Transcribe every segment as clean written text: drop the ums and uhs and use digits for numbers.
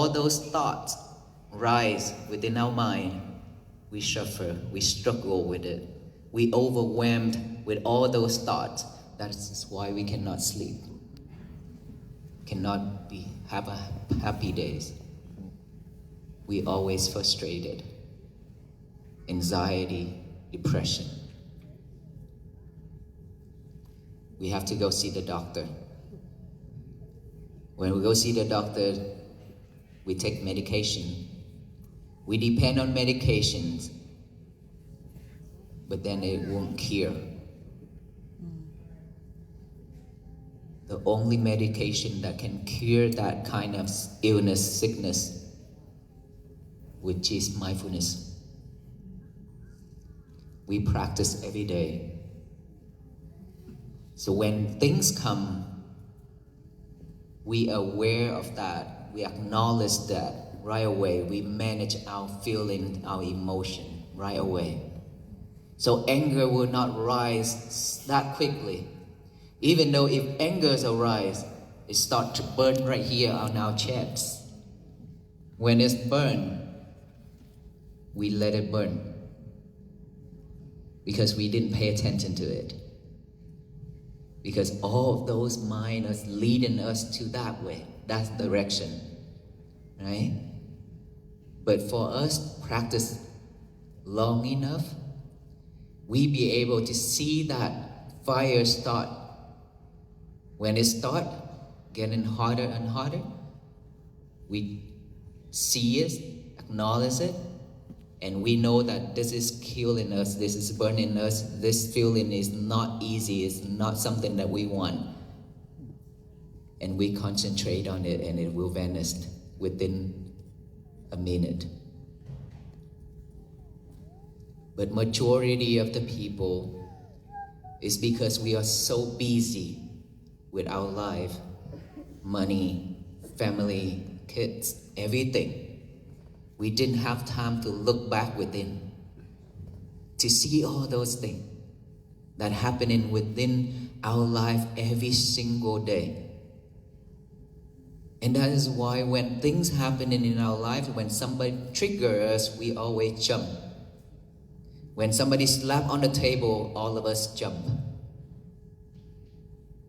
all those thoughts rise within our mind, we suffer, we struggle with it. We overwhelmed with all those thoughts. That is why we cannot sleep, cannot have a happy days. We always frustrated, anxiety, depression. We have to go see the doctor. When we go see the doctor, we take medication. We depend on medications, but then it won't cure. The only medication that can cure that kind of illness, sickness, which is mindfulness. We practice every day. So when things come, we are aware of that. We acknowledge that right away. We manage our feeling, our emotion right away. So anger will not rise that quickly. Even though if anger arises, it starts to burn right here on our chest. When it's burned, we let it burn because we didn't pay attention to it. Because all of those minds are leading us to that way, that direction, right? But for us, practice long enough, we be able to see that fire start. When it start getting harder and harder, we see it, acknowledge it, and we know that this is killing us, this is burning us, this feeling is not easy, it's not something that we want. And we concentrate on it and it will vanish within a minute. But majority of the people is because we are so busy with our life, money, family, kids, everything. We didn't have time to look back within, to see all those things that happening within our life every single day. And that is why when things happening in our life, when somebody triggers us, we always jump. When somebody slap on the table, all of us jump.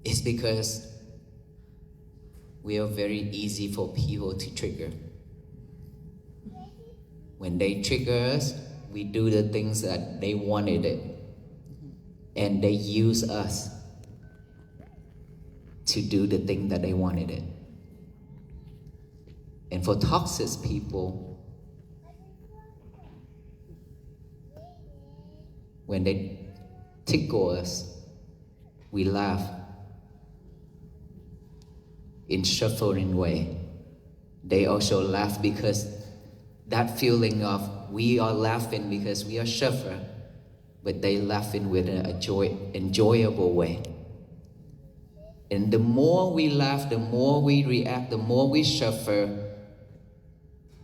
It's because we are very easy for people to trigger. When they trigger us, we do the things that they wanted it. And they use us to do the thing that they wanted it. And for toxic people, when they tickle us, we laugh in shuffling way. They also laugh because that feeling of we are laughing because we are suffer, but they laughing with an enjoyable way. And the more we laugh, the more we react, the more we suffer,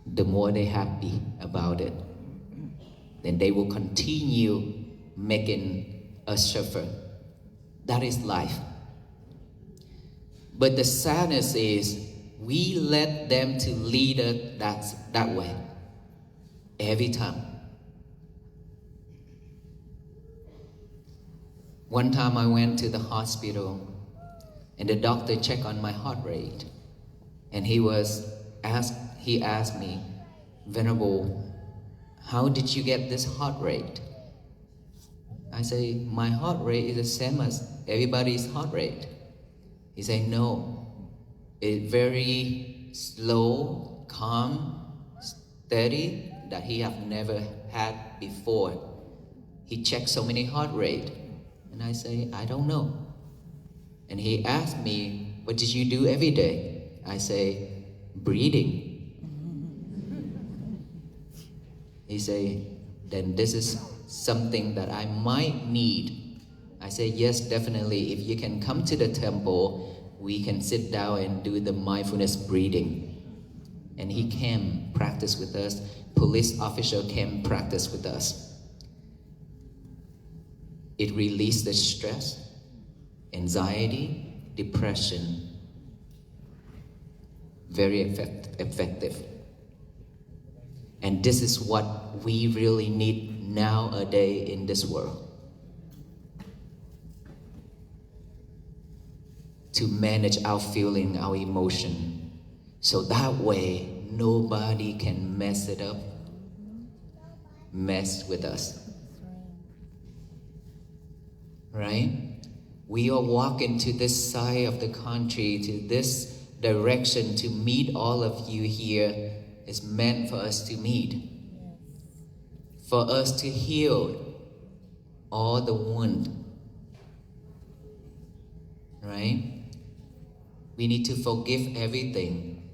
the more they happy about it. Then they will continue making us suffer. That is life. But the sadness is we let them to lead us that way every time. One time I went to the hospital and the doctor checked on my heart rate, and he asked me, "Venerable, how did you get this heart rate?" I say, "My heart rate is the same as everybody's heart rate." He said, "No, it's very slow, calm, steady, that he have never had before. He checked so many heart rate." And I say, "I don't know." And he asked me, "What did you do every day?" I say, "Breathing." He say, "Then this is something that I might need." I say, "Yes, definitely. If you can come to the temple, we can sit down and do the mindfulness breathing." And he came practice with us. Police officer came practice with us. It released the stress, anxiety, depression very effective. And this is what we really need nowadays in this world. To manage our feeling, our emotion, so that way nobody can mess it up, mess with us. Right? We are walking to this side of the country, to this direction, to meet all of you here. Is meant for us to meet, for us to heal all the wound. Right? We need to forgive everything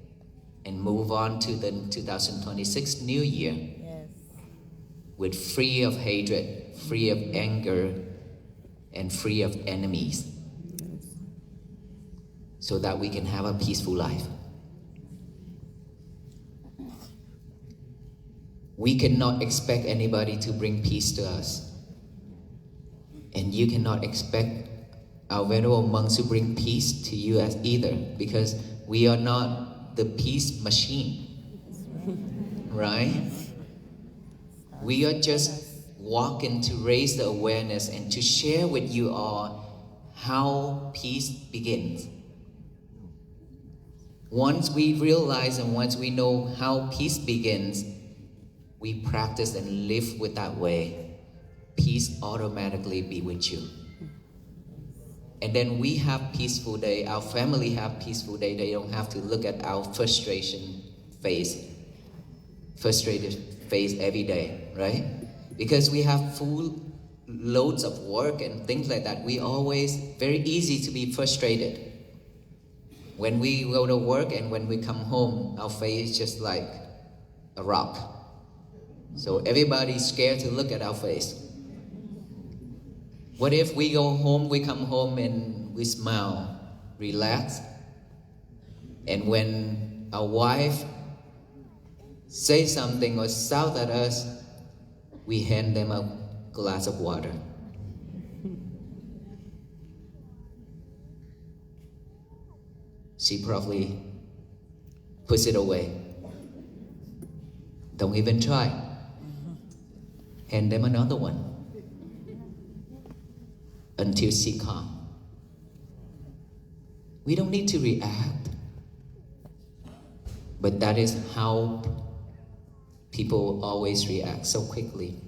and move on to the 2026 New Year. Yes. With free of hatred, free of anger, and free of enemies. Yes. So that we can have a peaceful life. We cannot expect anybody to bring peace to us. And you cannot expect our venerable monks to bring peace to you as either, because we are not the peace machine. Right? We are just walking to raise the awareness and to share with you all how peace begins. Once we realize and once we know how peace begins, we practice and live with that way, peace automatically be with you. And then we have peaceful day, our family have peaceful day. They don't have to look at our frustrated face every day, right? Because we have full loads of work and things like that. We always, very easy to be frustrated. When we go to work and when we come home, our face is just like a rock. So everybody's scared to look at our face. What if we go home, we come home and we smile, relax, and when our wife says something or shout at us, we hand them a glass of water. She probably puts it away. Don't even try. Hand them another one until she calm. We don't need to react, but that is how people always react so quickly.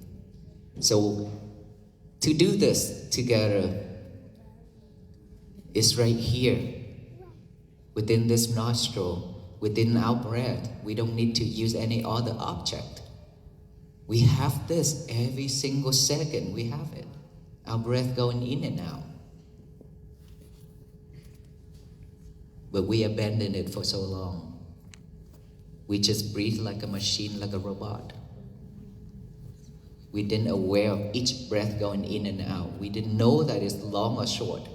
So to do this together is right here, within this nostril, within our breath. We don't need to use any other object. We have this every single second. We have it. Our breath going in and out. But we abandoned it for so long. We just breathe like a machine, like a robot. We didn't aware of each breath going in and out. We didn't know that it's long or short.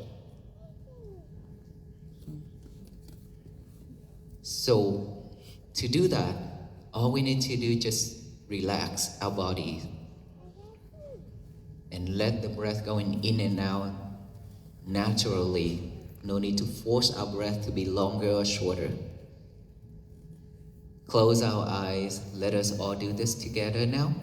So to do that, all we need to do is just relax our body and let the breath going in and out naturally. No need to force our breath to be longer or shorter. Close our eyes. Let us all do this together now.